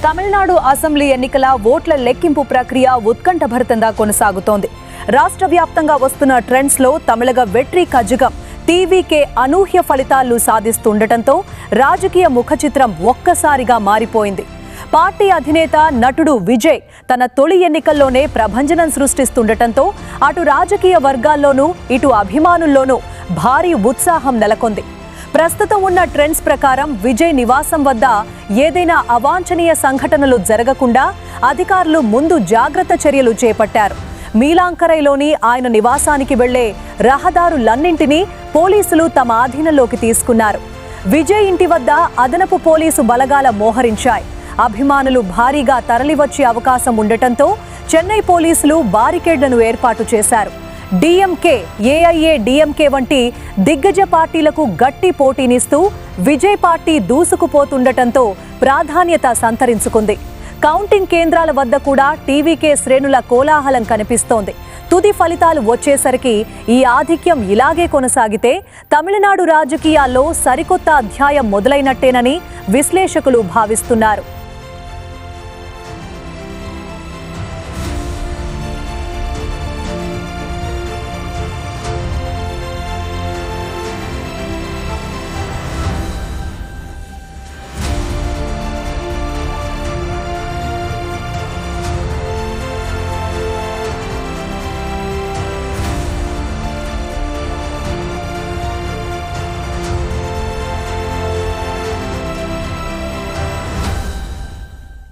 Tamil Nadu assembly ఎన్నికల ఓట్ల లెక్కింపు ప్రక్రియ ఉత్కంఠభరితంగా కొనసాగుతోంది. రాష్ట్ర వ్యాప్తంగా వస్తున్న ట్రెండ్స్ లో తమిళగ వెట్రి కజగం టీవీకే అనూహ్య ఫలితాలు సాధిస్తుండటంతో రాజకీయ ముఖచిత్రం ఒక్కసారిగా మారిపోయింది. పార్టీ అధినేత నటుడు విజయ్ తన తొలి ఎన్నికల్లోనే ప్రభంజనం సృష్టిస్తుండటంతో అటు రాజకీయ వర్గాల్లోనూ ఇటు అభిమానుల్లోనూ భారీ ఉత్సాహం నెలకొంది. ప్రస్తుతం ఉన్న ట్రెండ్స్ ప్రకారం విజయ్ నివాసం వద్ద ఏదైనా అవాంఛనీయ సంఘటనలు జరగకుండా అధికారులు ముందు జాగ్రత్త చర్యలు చేపట్టారు. మీలాంకరైలోని ఆయన నివాసానికి వెళ్లే రహదారులన్నింటినీ పోలీసులు తమ ఆధీనంలోకి తీసుకున్నారు. విజయ్ ఇంటి వద్ద అదనపు పోలీసు బలగాల మోహరించాయి. అభిమానులు భారీగా తరలివచ్చే అవకాశం ఉండటంతో చెన్నై పోలీసులు బారికేడ్లను ఏర్పాటు చేశారు. డిఎంకే, ఏఐఏ డిఎంకే వంటి దిగ్గజ పార్టీలకు గట్టి పోటీనిస్తూ విజయ్ పార్టీ దూసుకుపోతుండటంతో ప్రాధాన్యత సంతరించుకుంది. కౌంటింగ్ కేంద్రాల వద్ద కూడా టీవీకే శ్రేణుల కోలాహలం కనిపిస్తోంది. తుది ఫలితాలు వచ్చేసరికి ఈ ఆధిక్యం ఇలాగే కొనసాగితే తమిళనాడు రాజకీయాల్లో సరికొత్త అధ్యాయం మొదలైనట్టేనని విశ్లేషకులు భావిస్తున్నారు.